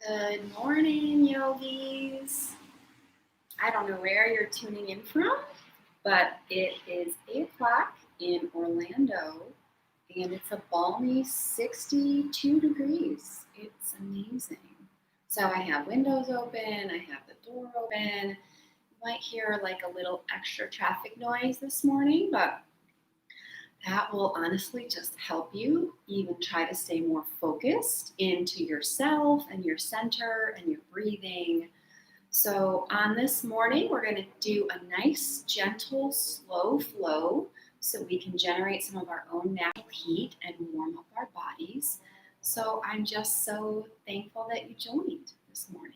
Good morning, yogis. I don't know where you're tuning in from, but it is 8 o'clock in Orlando, and it's a balmy 62 degrees. It's amazing. So I have windows open, I have the door open. You might hear like a little extra traffic noise this morning, but that will honestly just help you even try to stay more focused into yourself and your center and your breathing. So, on this morning, we're going to do a nice, gentle, slow flow so we can generate some of our own natural heat and warm up our bodies. So, I'm just so thankful that you joined this morning.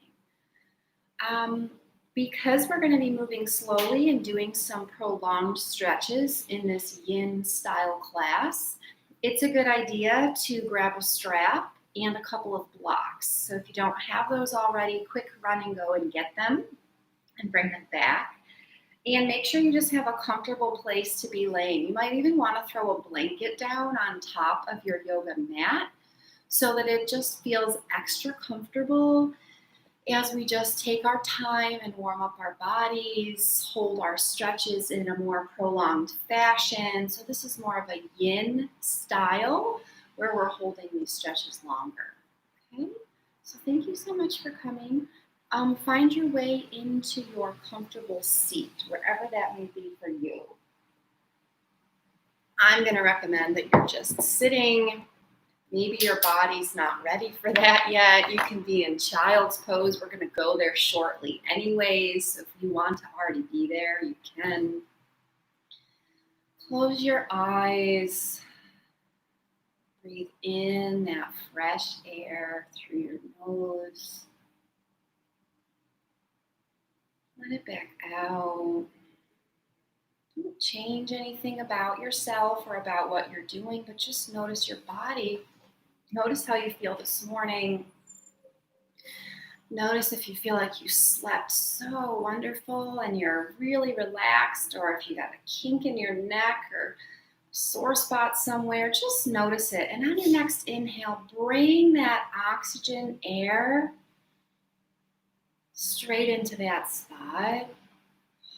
Um, because we're going to be moving slowly and doing some prolonged stretches in this yin style class, it's a good idea to grab a strap and a couple of blocks. So if you don't have those already, quick run and go and get them and bring them back. And make sure you just have a comfortable place to be laying. You might even want to throw a blanket down on top of your yoga mat so that it just feels extra comfortable as we just take our time and warm up our bodies, hold our stretches in a more prolonged fashion. So this is more of a yin style where we're holding these stretches longer. Okay, so thank you so much for coming. Find your way into your comfortable seat, wherever that may be for you. I'm going to recommend that you're just sitting. Maybe your body's not ready for that yet. You can be in child's pose. We're going to go there shortly anyways. So if you want to already be there, you can. Close your eyes. Breathe in that fresh air through your nose. Let it back out. Don't change anything about yourself or about what you're doing, but just notice your body. Notice how you feel this morning. Notice if you feel like you slept so wonderful and you're really relaxed, or if you got a kink in your neck or sore spot somewhere, just notice it. And on your next inhale, bring that oxygen air straight into that spot.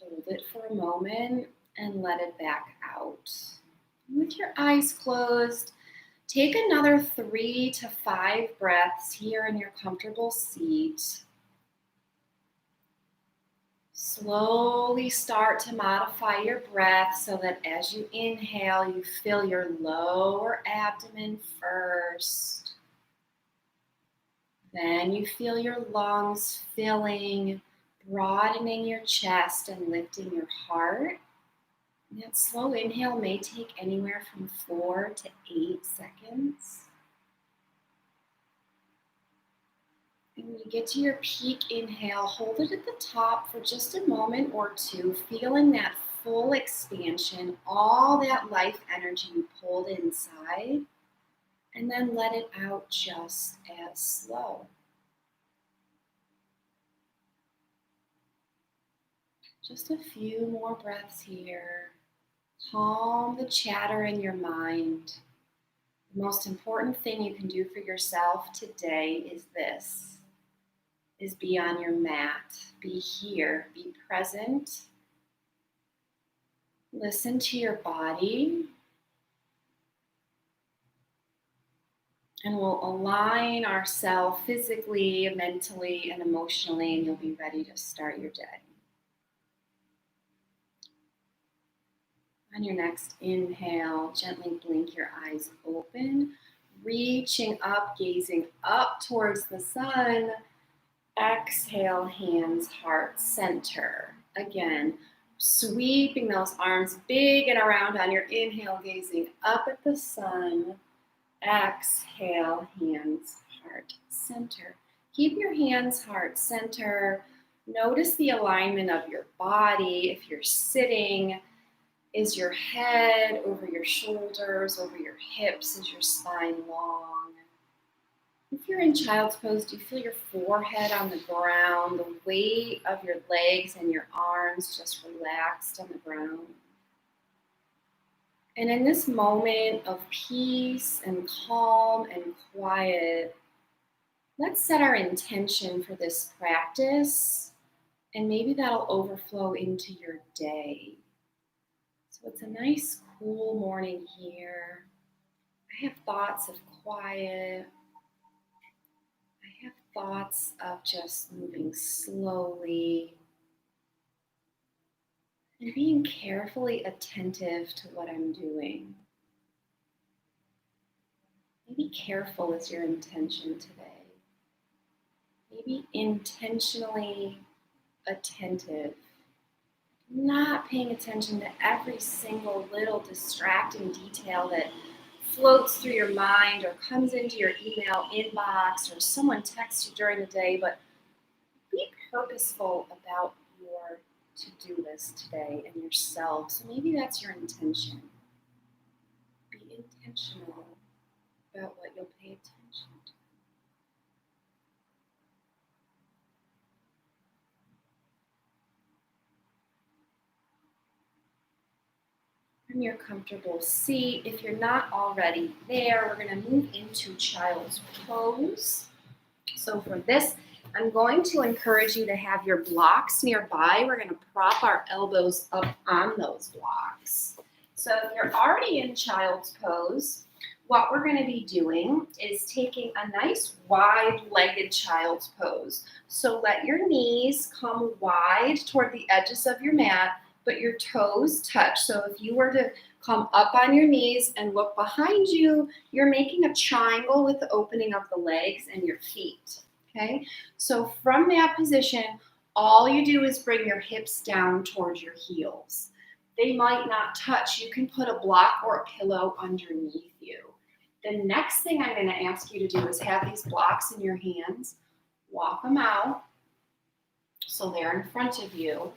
Hold it for a moment and let it back out. With your eyes closed, take another 3 to 5 breaths here in your comfortable seat. Slowly start to modify your breath so that as you inhale, you fill your lower abdomen first. Then you feel your lungs filling, broadening your chest and lifting your heart. And that slow inhale may take anywhere from 4 to 8 seconds. And when you get to your peak inhale, hold it at the top for just a moment or two, feeling that full expansion, all that life energy you pulled inside, and then let it out just as slow. Just a few more breaths here. Calm the chatter in your mind. The most important thing you can do for yourself today is this, is be on your mat, be here, be present. Listen to your body. And we'll align ourselves physically, mentally, and emotionally, and you'll be ready to start your day. On your next inhale, gently blink your eyes open, reaching up, gazing up towards the sun. Exhale, hands, heart, center. Again, sweeping those arms big and around on your inhale, gazing up at the sun. Exhale, hands, heart, center. Keep your hands, heart, center. Notice the alignment of your body. If you're sitting, is your head over your shoulders, over your hips? Is your spine long? If you're in child's pose, do you feel your forehead on the ground, the weight of your legs and your arms just relaxed on the ground? And in this moment of peace and calm and quiet, let's set our intention for this practice, and maybe that'll overflow into your day. So it's a nice, cool morning here. I have thoughts of quiet. I have thoughts of just moving slowly and being carefully attentive to what I'm doing. Maybe careful is your intention today. Maybe intentionally attentive. Not paying attention to every single little distracting detail that floats through your mind or comes into your email inbox or someone texts you during the day, but be purposeful about your to-do list today and yourself. So maybe that's your intention. Be intentional about what you'll pay attention to. From your comfortable seat, if you're not already there, we're going to move into child's pose. So for this, I'm going to encourage you to have your blocks nearby. We're going to prop our elbows up on those blocks. So if you're already in child's pose, what we're going to be doing is taking a nice wide-legged child's pose. So let your knees come wide toward the edges of your mat, but your toes touch. So if you were to come up on your knees and look behind you, you're making a triangle with the opening of the legs and your feet, okay? So from that position, all you do is bring your hips down towards your heels. They might not touch. You can put a block or a pillow underneath you. The next thing I'm going to ask you to do is have these blocks in your hands, walk them out so they're in front of you.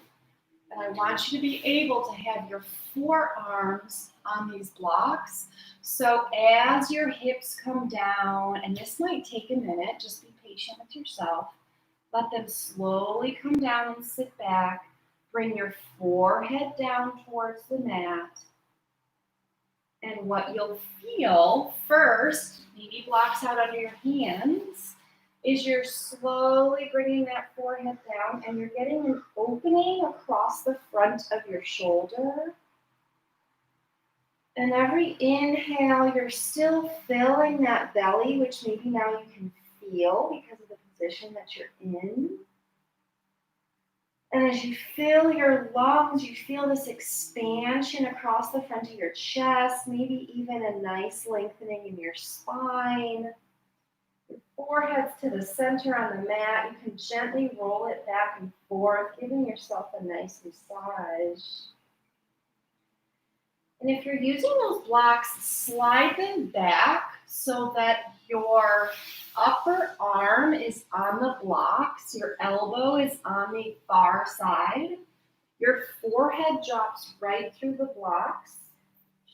And I want you to be able to have your forearms on these blocks. So as your hips come down, and this might take a minute, just be patient with yourself. Let them slowly come down and sit back. Bring your forehead down towards the mat. And what you'll feel first, maybe blocks out under your hands, is you're slowly bringing that forehead down and you're getting an opening across the front of your shoulder. And every inhale, you're still filling that belly, which maybe now you can feel because of the position that you're in. And as you fill your lungs, you feel this expansion across the front of your chest, maybe even a nice lengthening in your spine. Your forehead's to the center on the mat. You can gently roll it back and forth, giving yourself a nice massage. And if you're using those blocks, slide them back so that your upper arm is on the blocks, your elbow is on the far side, your forehead drops right through the blocks,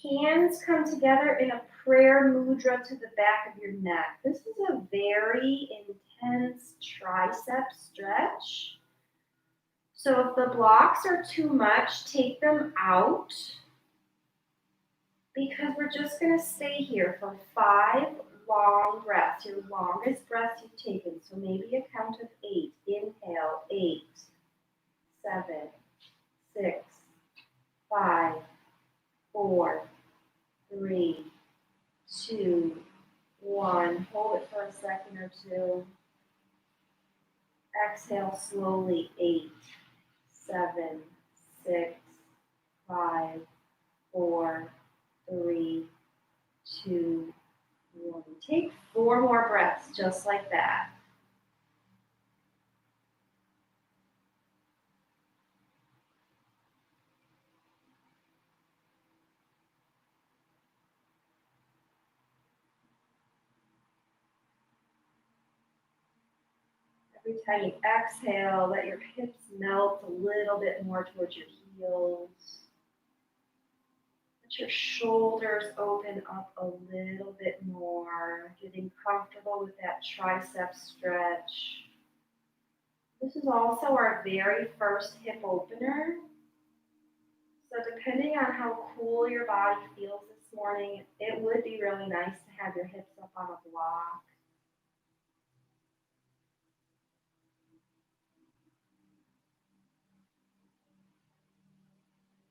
hands come together in a prayer mudra to the back of your neck. This is a very intense tricep stretch. So if the blocks are too much, take them out, because we're just going to stay here for 5 long breaths, your longest breath you've taken. So maybe a count of 8. Inhale, 8, 7, 6, 5, 4, 3, 2, 1. Hold it for a second or two. Exhale slowly, 8, 7, 6, 5, 4, 3, 2, 1. Take 4 more breaths just like that. Every time you exhale, let your hips melt a little bit more towards your heels. Let your shoulders open up a little bit more, getting comfortable with that tricep stretch. This is also our very first hip opener. So depending on how cool your body feels this morning, it would be really nice to have your hips up on a block.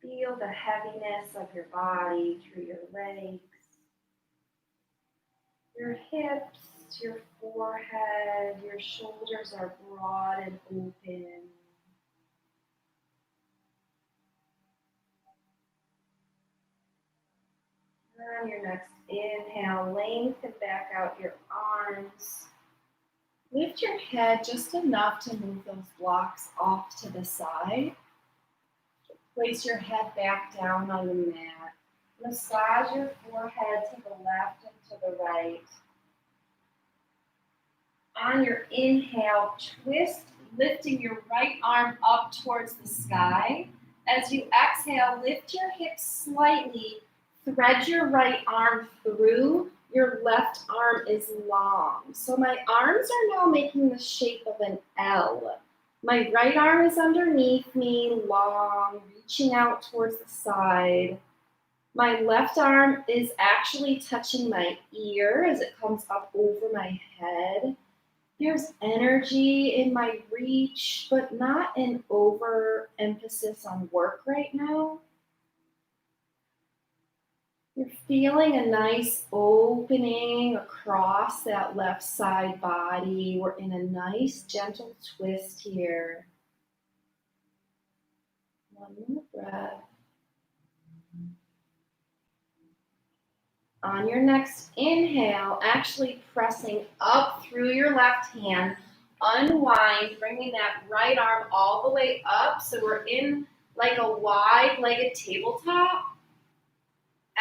Feel the heaviness of your body through your legs, your hips, your forehead, your shoulders are broad and open. On your next inhale, lengthen back out your arms. Lift your head just enough to move those blocks off to the side. Place your head back down on the mat. Massage your forehead to the left and to the right. On your inhale, twist, lifting your right arm up towards the sky. As you exhale, lift your hips slightly. Thread your right arm through. Your left arm is long. So my arms are now making the shape of an L. My right arm is underneath me, long, reaching out towards the side. My left arm is actually touching my ear as it comes up over my head. There's energy in my reach, but not an overemphasis on work right now. You're feeling a nice opening across that left side body. We're in a nice gentle twist here. One more breath. On your next inhale, actually pressing up through your left hand, unwind, bringing that right arm all the way up. So we're in like a wide-legged tabletop.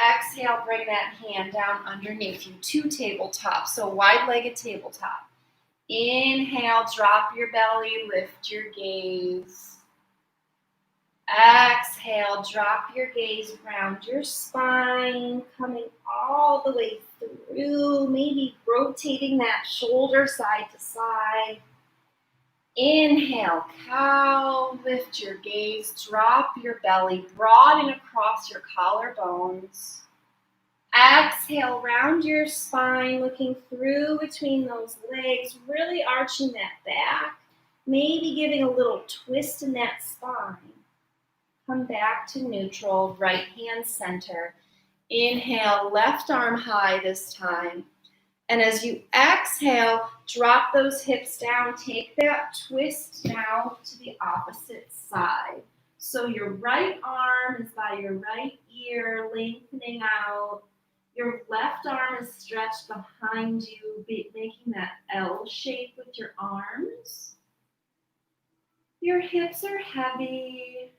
Exhale, bring that hand down underneath you, two tabletops, so wide-legged tabletop. Inhale, drop your belly, lift your gaze. Exhale, drop your gaze, round your spine, coming all the way through, maybe rotating that shoulder side to side. Inhale, cow, lift your gaze, drop your belly, broaden across your collarbones. Exhale, round your spine, looking through between those legs, really arching that back, maybe giving a little twist in that spine. Come back to neutral, right hand center. Inhale, left arm high this time. And as you exhale, drop those hips down. Take that twist now to the opposite side. So your right arm is by your right ear, lengthening out. Your left arm is stretched behind you, making that L shape with your arms. Your hips are heavy.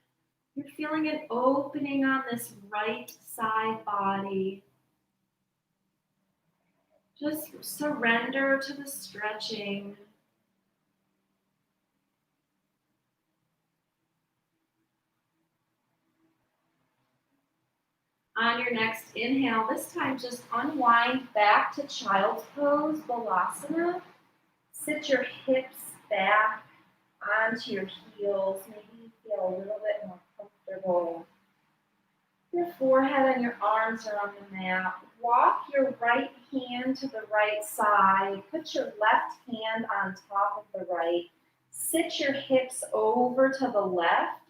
You're feeling an opening on this right side body. Just surrender to the stretching. On your next inhale, this time just unwind back to child's pose, Balasana. Sit your hips back onto your heels. Maybe you feel a little bit more comfortable. Your forehead and your arms are on the mat. Walk your right hand to the right side. Put your left hand on top of the right. Sit your hips over to the left.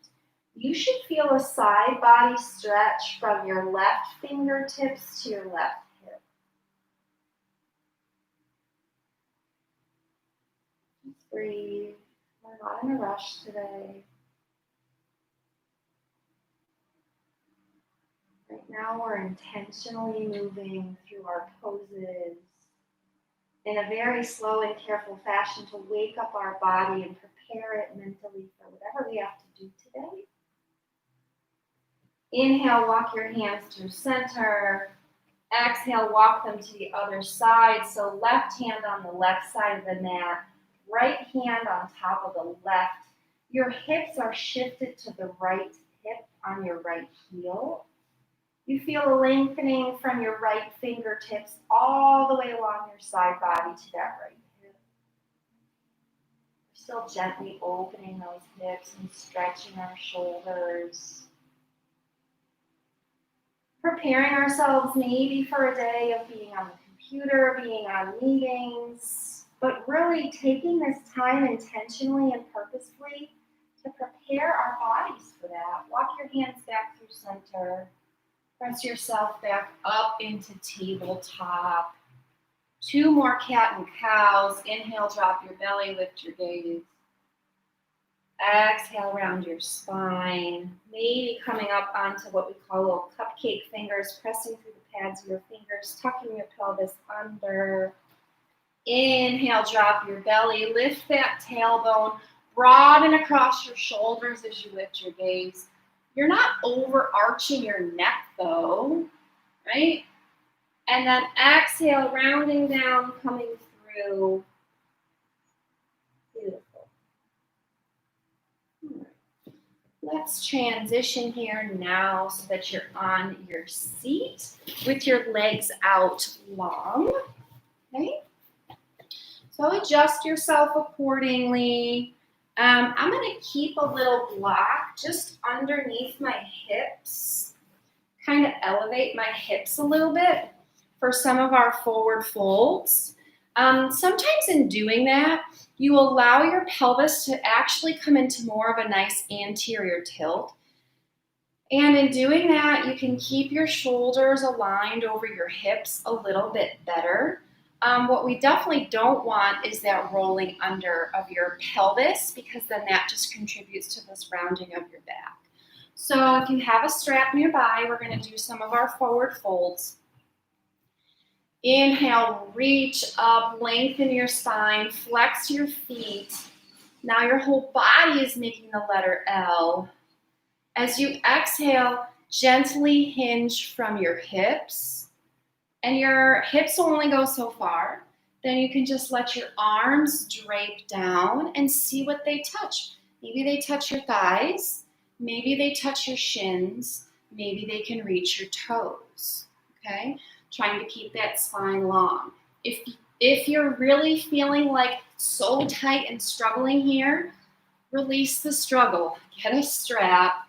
You should feel a side body stretch from your left fingertips to your left hip. Just breathe. We're not in a rush today. Right now we're intentionally moving through our poses in a very slow and careful fashion to wake up our body and prepare it mentally for whatever we have to do today. Inhale, walk your hands through center. Exhale, walk them to the other side. So left hand on the left side of the mat, right hand on top of the left. Your hips are shifted to the right hip on your right heel. You feel a lengthening from your right fingertips all the way along your side body to that right hip. We're still gently opening those hips and stretching our shoulders. Preparing ourselves maybe for a day of being on the computer, being on meetings, but really taking this time intentionally and purposefully to prepare our bodies for that. Walk your hands back through center. Press yourself back up into tabletop. 2 more cat and cows. Inhale, drop your belly, lift your gaze. Exhale, round your spine. Maybe coming up onto what we call little cupcake fingers, pressing through the pads of your fingers, tucking your pelvis under. Inhale, drop your belly, lift that tailbone, broaden across your shoulders as you lift your gaze. You're not overarching your neck though, right? And then exhale, rounding down, coming through. Beautiful. All right. Let's transition here now so that you're on your seat with your legs out long. Okay? So adjust yourself accordingly. I'm going to keep a little block just underneath my hips. Kind of elevate my hips a little bit for some of our forward folds. Sometimes in doing that, you allow your pelvis to actually come into more of a nice anterior tilt. And in doing that, you can keep your shoulders aligned over your hips a little bit better. What we definitely don't want is that rolling under of your pelvis, because then that just contributes to this rounding of your back. So if you have a strap nearby, we're going to do some of our forward folds. Inhale, reach up, lengthen your spine, flex your feet. Now your whole body is making the letter L. As you exhale, gently hinge from your hips. And your hips will only go so far. Then you can just let your arms drape down and see what they touch. Maybe they touch your thighs. Maybe they touch your shins. Maybe they can reach your toes. Okay? Trying to keep that spine long. If you're really feeling like so tight and struggling here, release the struggle. Get a strap.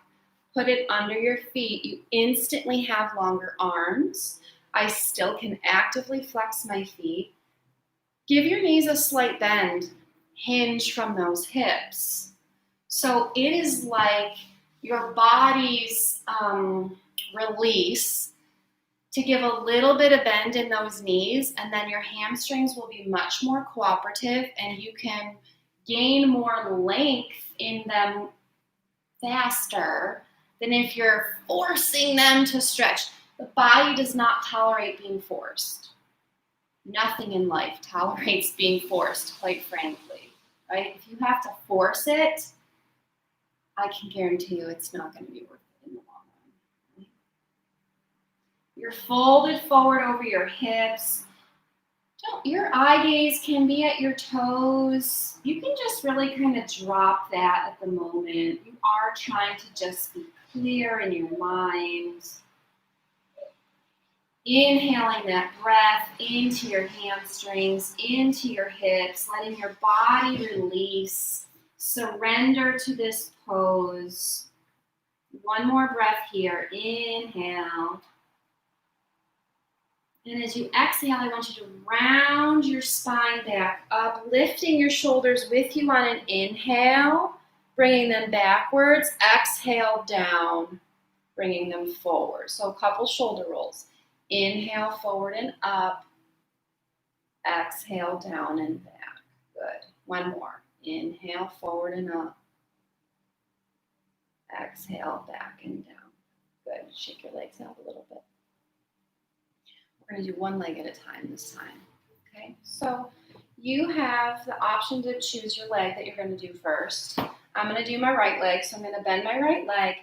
Put it under your feet. You instantly have longer arms. I still can actively flex my feet. Give your knees a slight bend. Hinge from those hips. So it is like your body's release to give a little bit of bend in those knees, and then your hamstrings will be much more cooperative and you can gain more length in them faster than if you're forcing them to stretch. The body does not tolerate being forced. Nothing in life tolerates being forced, quite frankly, right? If you have to force it, I can guarantee you it's not going to be worth it in the long run. Right? You're folded forward over your hips. Your eye gaze can be at your toes. You can just really kind of drop that at the moment. You are trying to just be clear in your mind. Inhaling that breath into your hamstrings, into your hips, letting your body release. Surrender to this pose. One more breath here. Inhale. And as you exhale, I want you to round your spine back up, lifting your shoulders with you on an inhale, bringing them backwards. Exhale, down, bringing them forward. So a couple shoulder rolls. Inhale, forward and up. Exhale, down and back. Good. One more. Inhale, forward and up. Exhale, back and down. Good. Shake your legs out a little bit. We're going to do one leg at a time this time. Okay? So you have the option to choose your leg that you're going to do first. I'm going to do my right leg, so I'm going to bend my right leg.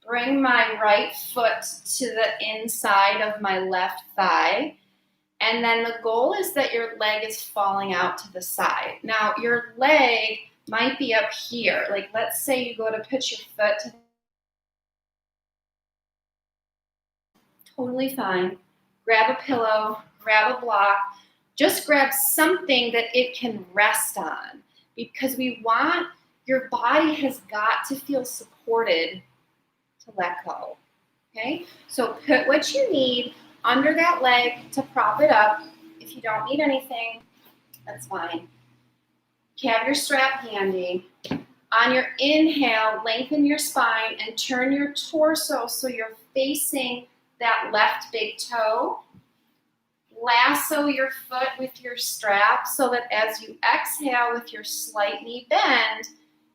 Bring my right foot to the inside of my left thigh. And then the goal is that your leg is falling out to the side. Now, your leg might be up here. Like, let's say you go to put your foot to totally fine. Grab a pillow, grab a block. Just grab something that it can rest on. Because we want, your body has got to feel supported to let go, okay? So put what you need under that leg to prop it up. If you don't need anything, that's fine. You have your strap handy. On your inhale, lengthen your spine and turn your torso so you're facing that left big toe. Lasso your foot with your strap so that as you exhale with your slight knee bend,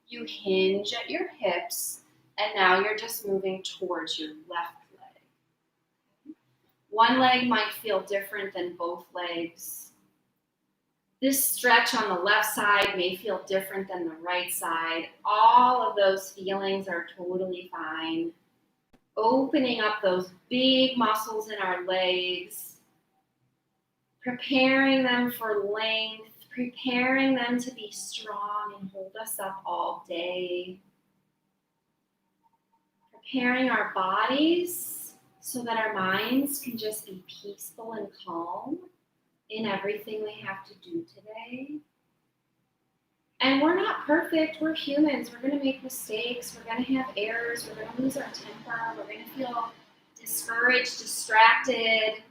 you hinge at your hips, and now you're just moving towards your left leg. One leg might feel different than both legs. This stretch on the left side may feel different than the right side. All of those feelings are totally fine. Opening up those big muscles in our legs, preparing them for length, preparing them to be strong and hold us up all day. Preparing our bodies so that our minds can just be peaceful and calm in everything we have to do today. And we're not perfect, we're humans, we're gonna make mistakes, we're gonna have errors, we're gonna lose our temper, we're gonna feel discouraged, distracted.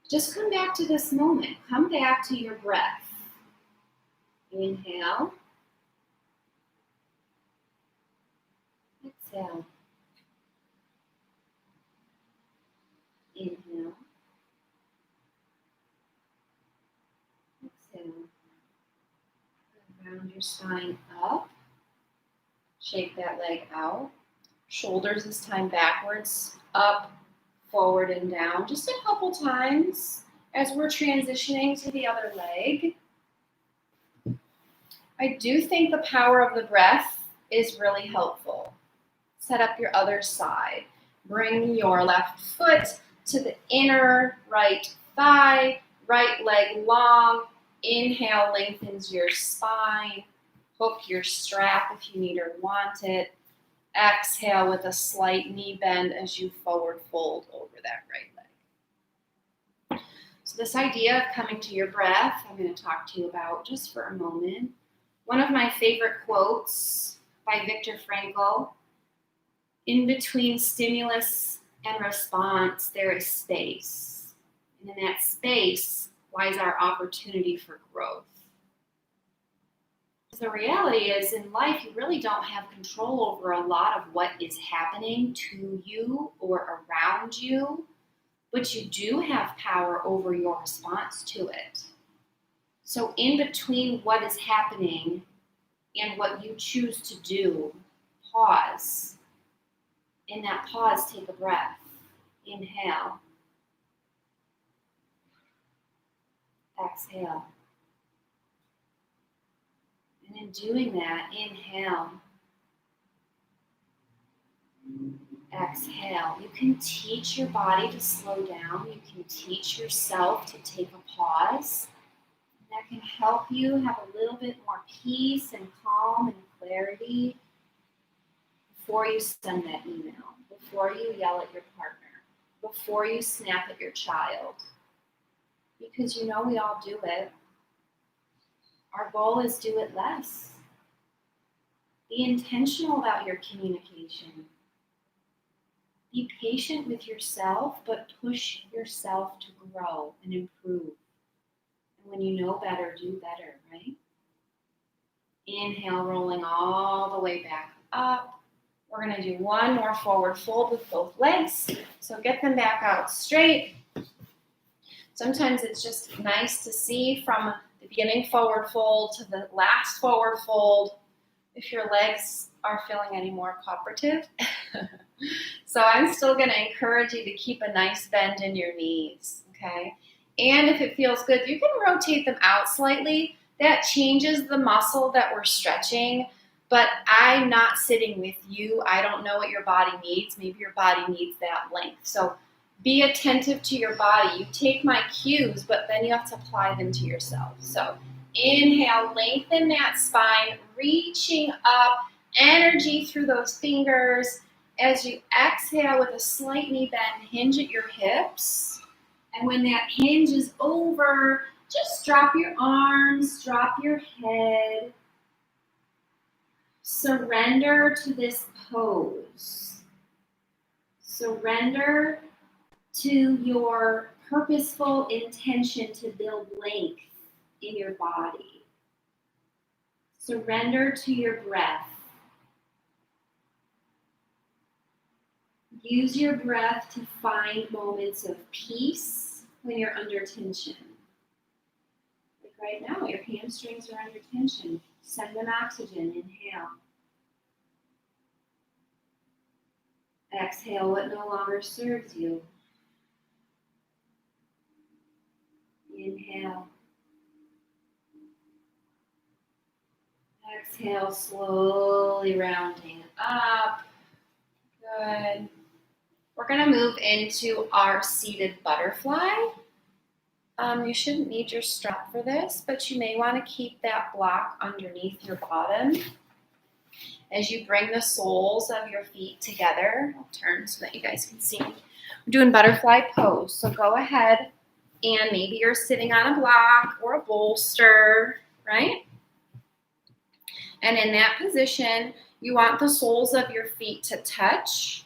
Just come back to this moment. Come back to your breath. Inhale. Exhale. Inhale. Exhale. Round your spine up. Shake that leg out. Shoulders this time backwards, up, forward and down, just a couple times as we're transitioning to the other leg. I do think the power of the breath is really helpful. Set up your other side. Bring your left foot to the inner right thigh, right leg long. Inhale, lengthens your spine. Hook your strap if you need or want it. Exhale with a slight knee bend as you forward fold over that right leg. So this idea of coming to your breath, I'm going to talk to you about just for a moment. One of my favorite quotes by Viktor Frankl, in between stimulus and response, there is space. And in that space lies our opportunity for growth. The reality is, in life, you really don't have control over a lot of what is happening to you or around you, but you do have power over your response to it. So in between what is happening and what you choose to do, pause. In that pause, take a breath. Inhale. Exhale. And in doing that, inhale, exhale. You can teach your body to slow down. You can teach yourself to take a pause. And that can help you have a little bit more peace and calm and clarity before you send that email, before you yell at your partner, before you snap at your child. Because you know we all do it. Our goal is do it less. Be intentional about your communication. Be patient with yourself, but push yourself to grow and improve. And when you know better, do better, right? Inhale, rolling all the way back up. We're going to do one more forward fold with both legs. So get them back out straight. Sometimes it's just nice to see from the beginning forward fold to the last forward fold if your legs are feeling any more cooperative. So I'm still going to encourage you to keep a nice bend in your knees, okay? And if it feels good, you can rotate them out slightly. That changes the muscle that we're stretching, but I'm not sitting with you. I don't know what your body needs. Maybe your body needs that length. So be attentive to your body. You take my cues, but then you have to apply them to yourself. So inhale, lengthen that spine, reaching up, energy through those fingers. As you exhale with a slight knee bend, hinge at your hips. And when that hinge is over, just drop your arms, drop your head. Surrender to this pose. Surrender to your purposeful intention to build length in your body. Surrender to your breath. Use your breath to find moments of peace when you're under tension. Like right now, your hamstrings are under tension. Send them oxygen. Inhale. Exhale what no longer serves you. Inhale. Exhale, slowly rounding up. Good. We're going to move into our seated butterfly. You shouldn't need your strap for this, but you may want to keep that block underneath your bottom. As you bring the soles of your feet together, I'll turn so that you guys can see. We're doing butterfly pose, so go ahead and maybe you're sitting on a block or a bolster, right? And in that position, you want the soles of your feet to touch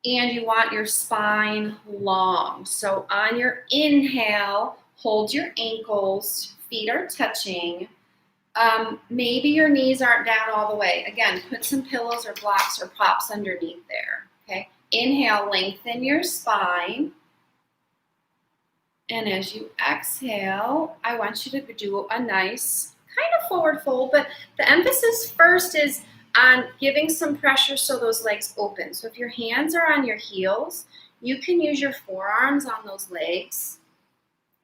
and you want your spine long. So on your inhale, hold your ankles, feet are touching. Maybe your knees aren't down all the way. Again, put some pillows or blocks or props underneath there, okay? Inhale, lengthen your spine. And as you exhale, I want you to do a nice kind of forward fold, but the emphasis first is on giving some pressure so those legs open. So if your hands are on your heels, you can use your forearms on those legs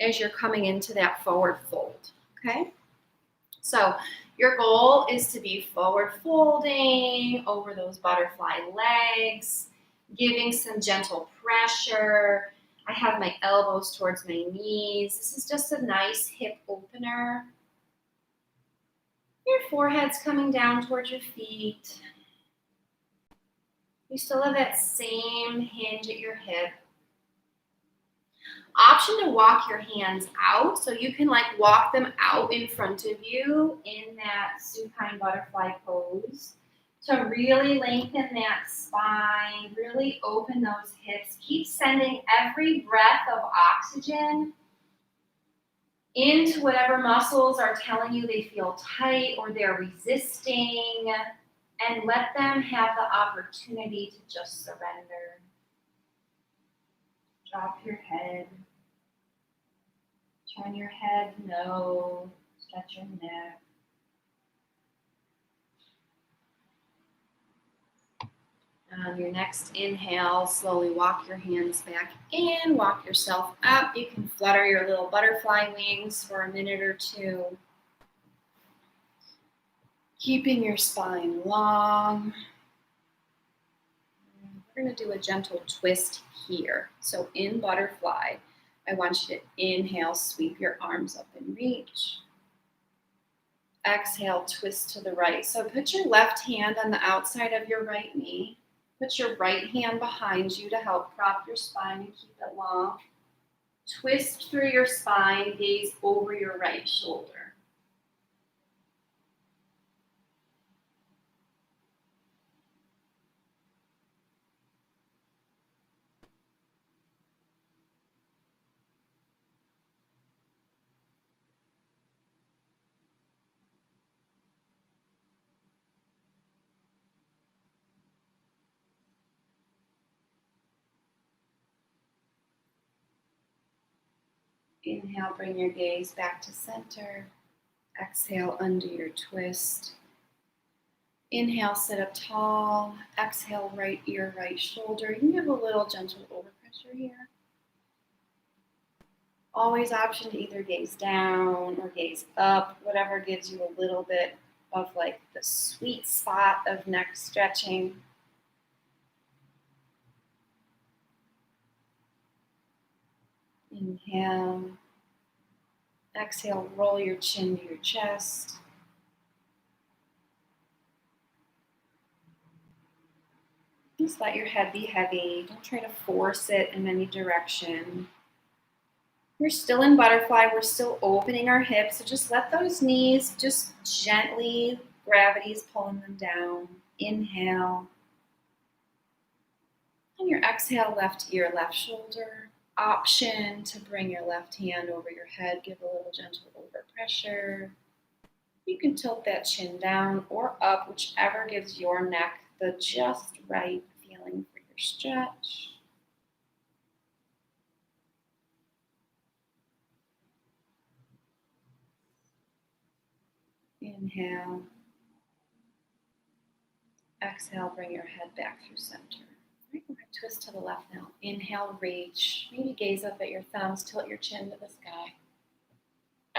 as you're coming into that forward fold, okay? So your goal is to be forward folding over those butterfly legs, giving some gentle pressure. I have my elbows towards my knees. This is just a nice hip opener. Your forehead's coming down towards your feet. You still have that same hinge at your hip. Option to walk your hands out, so you can like walk them out in front of you in that supine butterfly pose to really lengthen that spine, really open those hips. Keep sending every breath of oxygen into whatever muscles are telling you they feel tight or they're resisting, and let them have the opportunity to just surrender. Drop your head. Turn your head, no. Stretch your neck. On your next inhale, slowly walk your hands back in, walk yourself up. You can flutter your little butterfly wings for a minute or two. Keeping your spine long. We're going to do a gentle twist here. So in butterfly, I want you to inhale, sweep your arms up and reach. Exhale, twist to the right. So put your left hand on the outside of your right knee. Put your right hand behind you to help prop your spine and keep it long. Twist through your spine, gaze over your right shoulder. Inhale, bring your gaze back to center. Exhale, undo your twist. Inhale, sit up tall. Exhale, right ear, right shoulder. You can give a little gentle overpressure here. Always option to either gaze down or gaze up, whatever gives you a little bit of like the sweet spot of neck stretching. Inhale. Exhale, roll your chin to your chest. Just let your head be heavy. Don't try to force it in any direction. We're still in butterfly. We're still opening our hips. So just let those knees just gently, gravity's pulling them down. Inhale. On your exhale, left ear, left shoulder. Option to bring your left hand over your head. Give a little gentle overpressure. You can tilt that chin down or up, whichever gives your neck the just right feeling for your stretch. Inhale. Exhale, bring your head back through center. Right, we're going to twist to the left now. Inhale, reach. Maybe gaze up at your thumbs, tilt your chin to the sky.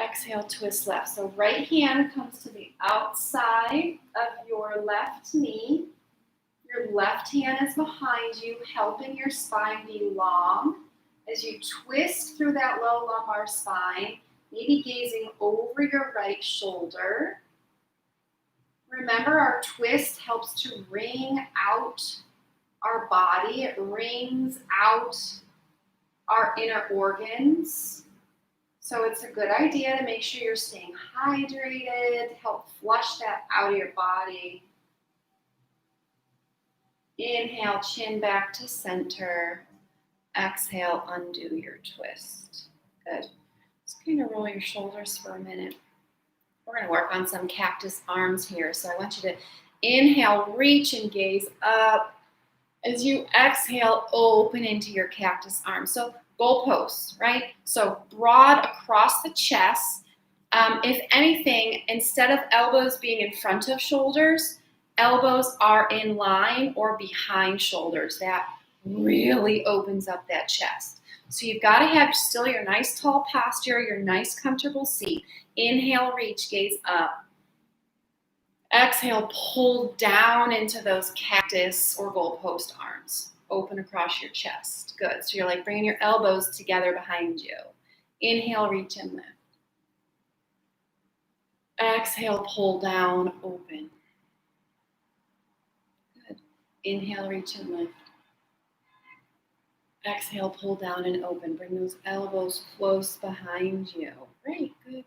Exhale, twist left. So right hand comes to the outside of your left knee. Your left hand is behind you, helping your spine be long. As you twist through that low lumbar spine, maybe gazing over your right shoulder. Remember, our twist helps to wring out our body. It wrings out our inner organs. So it's a good idea to make sure you're staying hydrated, help flush that out of your body. Inhale, chin back to center. Exhale, undo your twist. Good. Just kind of roll your shoulders for a minute. We're going to work on some cactus arms here. So I want you to inhale, reach and gaze up. As you exhale, open into your cactus arms. So goalposts, right? So broad across the chest. If anything, instead of elbows being in front of shoulders, elbows are in line or behind shoulders. That really opens up that chest. So you've got to have still your nice tall posture, your nice comfortable seat. Inhale, reach, gaze up. Exhale, pull down into those cactus or goalpost arms. Open across your chest. Good. So you're like bringing your elbows together behind you. Inhale, reach and lift. Exhale, pull down, open. Good. Inhale, reach and lift. Exhale, pull down and open. Bring those elbows close behind you. Great, good.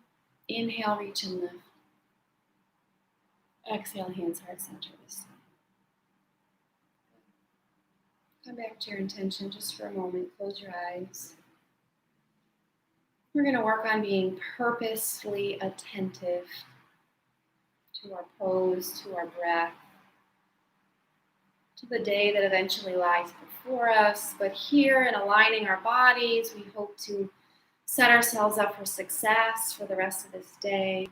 Inhale, reach and lift. Exhale, hands heart center this time. Come back to your intention just for a moment. Close your eyes. We're going to work on being purposefully attentive to our pose, to our breath, to the day that eventually lies before us. But here in aligning our bodies, we hope to set ourselves up for success for the rest of this day.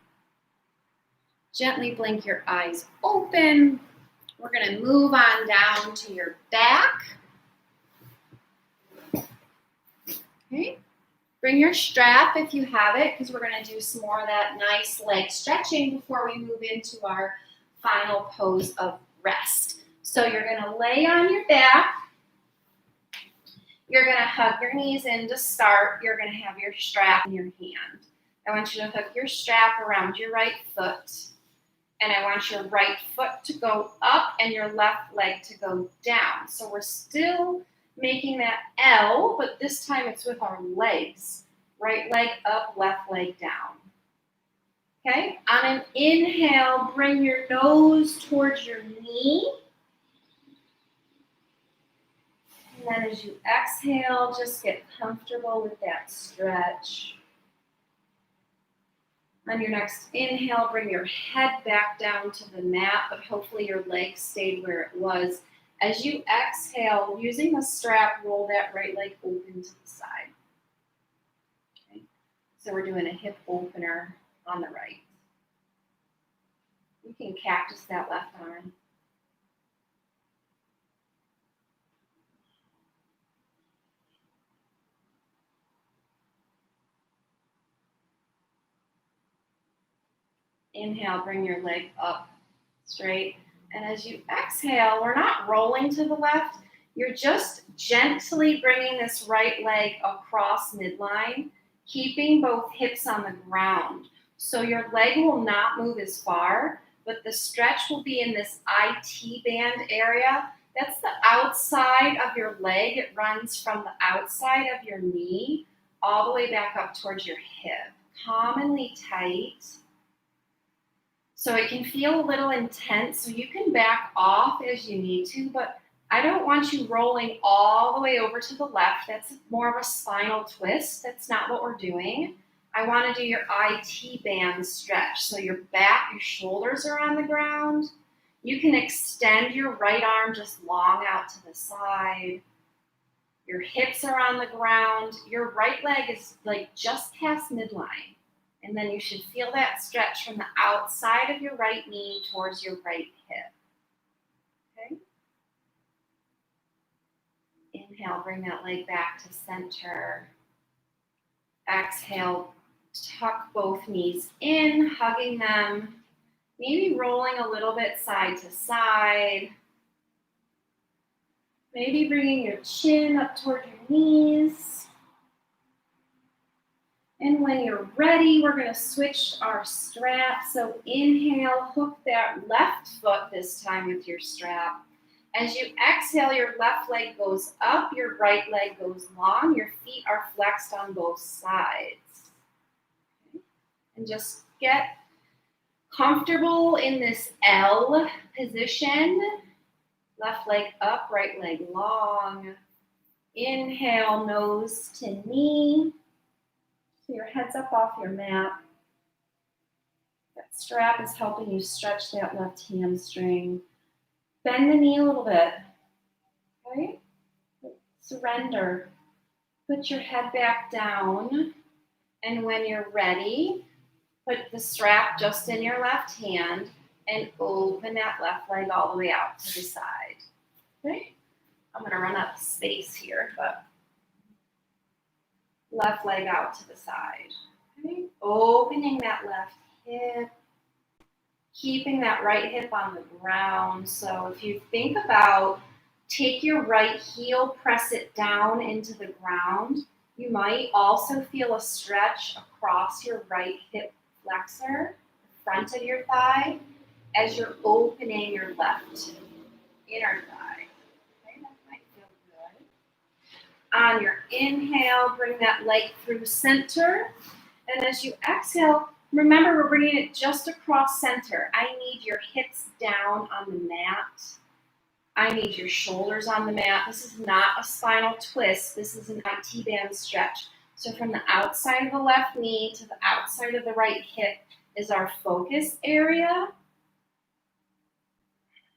Gently blink your eyes open. We're going to move on down to your back. Okay. Bring your strap if you have it, because we're going to do some more of that nice leg stretching before we move into our final pose of rest. So you're going to lay on your back. You're going to hug your knees in to start. You're going to have your strap in your hand. I want you to hook your strap around your right foot. And I want your right foot to go up and your left leg to go down. So we're still making that L, but this time it's with our legs. Right leg up, left leg down. Okay? On an inhale, bring your nose towards your knee. And then as you exhale, just get comfortable with that stretch. On your next inhale, bring your head back down to the mat, but hopefully your leg stayed where it was. As you exhale, using the strap, roll that right leg open to the side. Okay. So we're doing a hip opener on the right. You can cactus that left arm. Inhale, bring your leg up straight. And as you exhale, we're not rolling to the left. You're just gently bringing this right leg across midline, keeping both hips on the ground. So your leg will not move as far, but the stretch will be in this IT band area. That's the outside of your leg. It runs from the outside of your knee all the way back up towards your hip. Commonly tight. So it can feel a little intense, so you can back off as you need to, but I don't want you rolling all the way over to the left. That's more of a spinal twist. That's not what we're doing. I want to do your IT band stretch. So your back, your shoulders are on the ground. You can extend your right arm just long out to the side. Your hips are on the ground. Your right leg is like just past midline. And then you should feel that stretch from the outside of your right knee towards your right hip. Okay? Inhale, bring that leg back to center. Exhale, tuck both knees in, hugging them. Maybe rolling a little bit side to side. Maybe bringing your chin up toward your knees. And when you're ready, we're going to switch our strap. So inhale, hook that left foot this time with your strap. As you exhale, your left leg goes up, your right leg goes long. Your feet are flexed on both sides. Okay. And just get comfortable in this L position. Left leg up, right leg long. Inhale, nose to knee. So your head's up off your mat. That strap is helping you stretch that left hamstring. Bend the knee a little bit. Okay? Surrender. Put your head back down. And when you're ready, put the strap just in your left hand and open that left leg all the way out to the side. Okay? I'm going to run out of space here, but left leg out to the side. Okay? Opening that left hip. Keeping that right hip on the ground. So if you think about, take your right heel, press it down into the ground. You might also feel a stretch across your right hip flexor, the front of your thigh, as you're opening your left inner thigh. Okay, that might feel good. On your inhale, bring that leg through center. And as you exhale, remember we're bringing it just across center. I need your hips down on the mat. I need your shoulders on the mat. This is not a spinal twist. This is an IT band stretch. So from the outside of the left knee to the outside of the right hip is our focus area.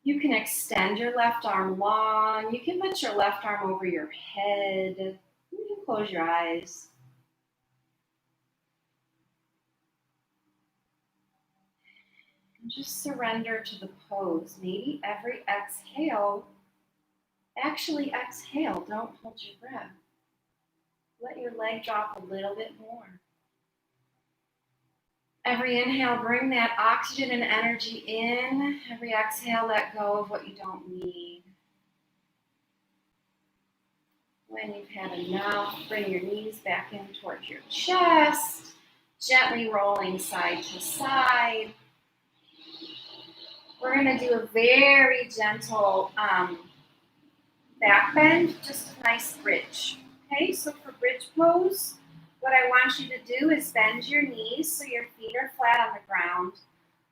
You can extend your left arm long. You can put your left arm over your head. You can close your eyes. And just surrender to the pose. Maybe every exhale, actually exhale. Don't hold your breath. Let your leg drop a little bit more. Every inhale, bring that oxygen and energy in. Every exhale, let go of what you don't need. When you've had enough, bring your knees back in towards your chest, gently rolling side to side. We're going to do a very gentle back bend, just a nice bridge. Okay, so for bridge pose, what I want you to do is bend your knees so your feet are flat on the ground.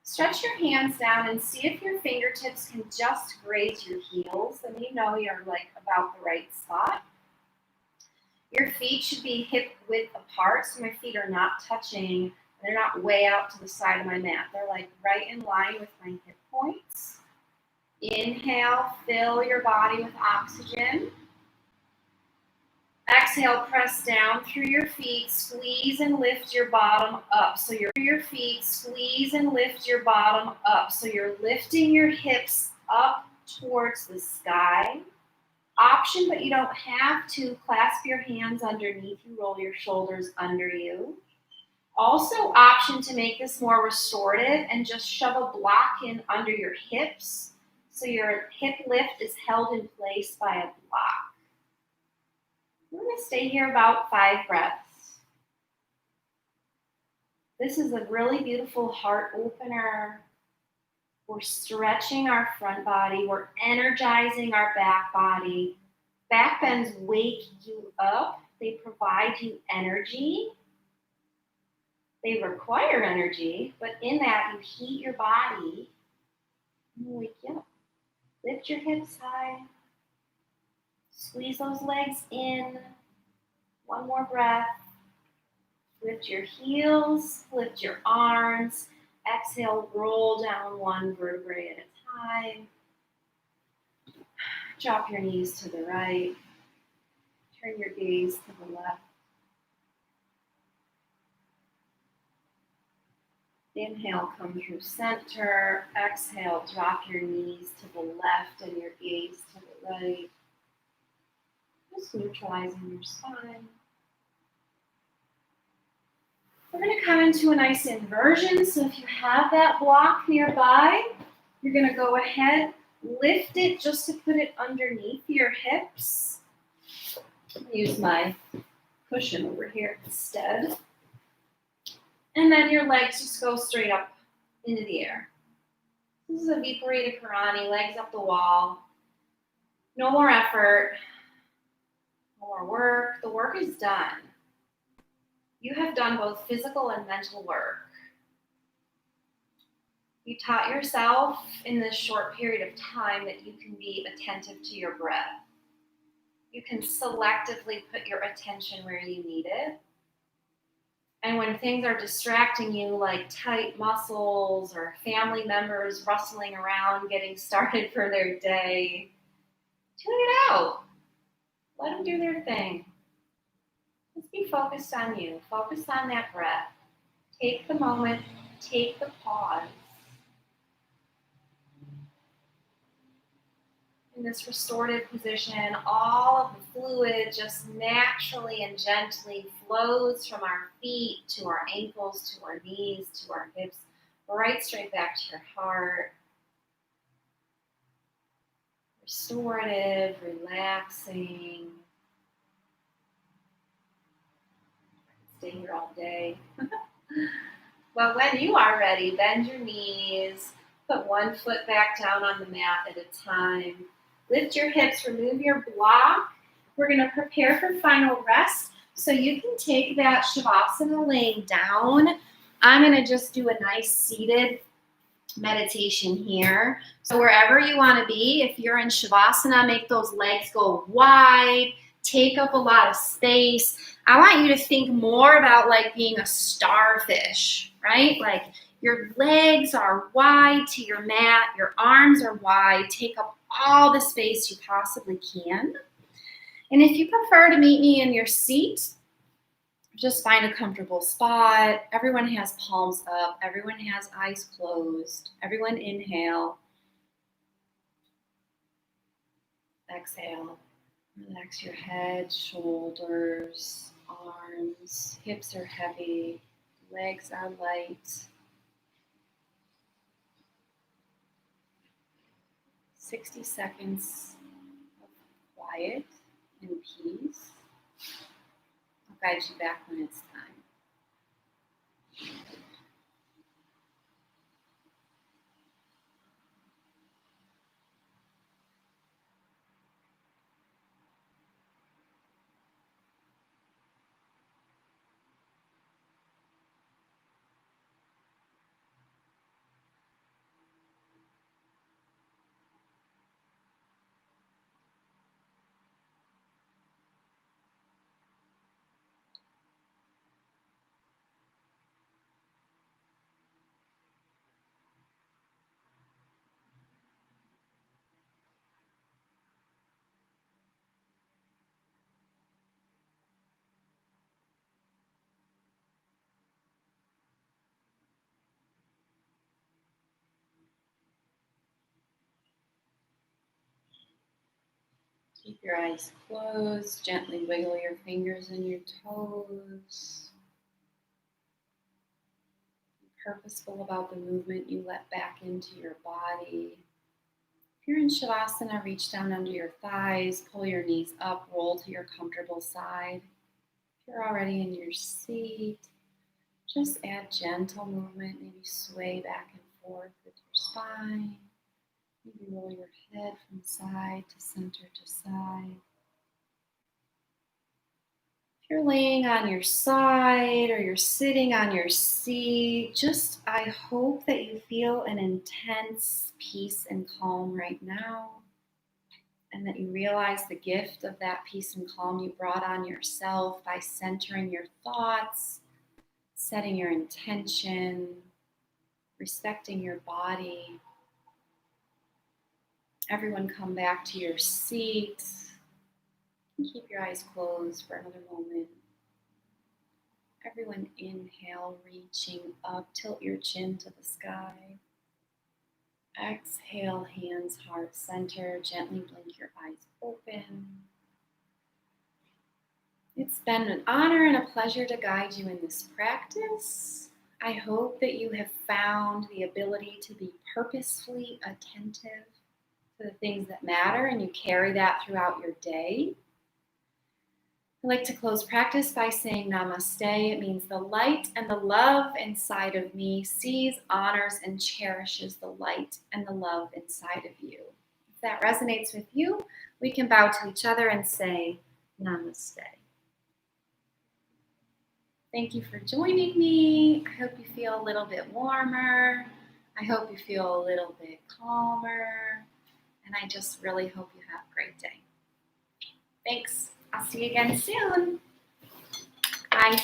Stretch your hands down and see if your fingertips can just graze your heels, and you know you're like about the right spot. Your feet should be hip width apart, so my feet are not touching. They're not way out to the side of my mat. They're like right in line with my hip points. Inhale, fill your body with oxygen. Exhale, press down through your feet, squeeze and lift your bottom up. So your feet, squeeze and lift your bottom up. So you're lifting your hips up towards the sky. Option, but you don't have to. Clasp your hands underneath you, roll your shoulders under you. Also, option to make this more restorative and just shove a block in under your hips so your hip lift is held in place by a block. We're going to stay here about 5 breaths. This is a really beautiful heart opener. We're stretching our front body. We're energizing our back body. Back bends wake you up. They provide you energy. They require energy, but in that you heat your body and wake you up. Lift your hips high. Squeeze those legs in. One more breath with Lift your heels, lift your arms. Exhale, roll down one vertebrae at a time. Drop your knees to the right. Turn your gaze to the left. Inhale, come through center. Exhale, drop your knees to the left and your gaze to the right. Just neutralizing your spine. We're going to come into a nice inversion. So if you have that block nearby, you're going to go ahead, lift it just to put it underneath your hips. Use my cushion over here instead. And then your legs just go straight up into the air. This is a Viparita Karani, legs up the wall. No more effort, no more work. The work is done. You have done both physical and mental work. You taught yourself in this short period of time that you can be attentive to your breath. You can selectively put your attention where you need it. And when things are distracting you, like tight muscles or family members rustling around, getting started for their day, tune it out. Let them do their thing. Just be focused on you. Focus on that breath. Take the moment. Take the pause. In this restorative position, all of the fluid just naturally and gently flows from our feet to our ankles, to our knees, to our hips, right straight back to your heart. Restorative, relaxing. Stay here all day. But when you are ready, bend your knees, put one foot back down on the mat at a time. Lift your hips, remove your block. We're going to prepare for final rest. So you can take that Shavasana laying down. I'm going to just do a nice seated meditation here. So wherever you want to be, if you're in Shavasana, make those legs go wide, take up a lot of space. I want you to think more about like being a starfish, right? Like your legs are wide to your mat, your arms are wide, take up all the space you possibly can. And if you prefer to meet me in your seat, just find a comfortable spot. Everyone has palms up. Everyone has eyes closed. Everyone inhale. Exhale. Relax your head, shoulders, arms. Hips are heavy. Legs are light. 60 seconds of quiet and peace. I'll guide you back when it's time. Keep your eyes closed. Gently wiggle your fingers and your toes. Be purposeful about the movement you let back into your body. If you're in Shavasana, reach down under your thighs, pull your knees up, roll to your comfortable side. If you're already in your seat, just add gentle movement, maybe sway back and forth with your spine. Maybe roll your head from side to center to side. If you're laying on your side or you're sitting on your seat, I hope that you feel an intense peace and calm right now, and that you realize the gift of that peace and calm you brought on yourself by centering your thoughts, setting your intention, respecting your body. Everyone come back to your seat. Keep your eyes closed for another moment. Everyone inhale, reaching up, tilt your chin to the sky. Exhale, hands heart center, gently blink your eyes open. It's been an honor and a pleasure to guide you in this practice. I hope that you have found the ability to be purposefully attentive to the things that matter and you carry that throughout your day. I like to close practice by saying Namaste. It means the light and the love inside of me sees, honors, and cherishes the light and the love inside of you. If that resonates with you, we can bow to each other and say Namaste. Thank you for joining me. I hope you feel a little bit warmer. I hope you feel a little bit calmer. And I just really hope you have a great day. Thanks. I'll see you again soon. Bye.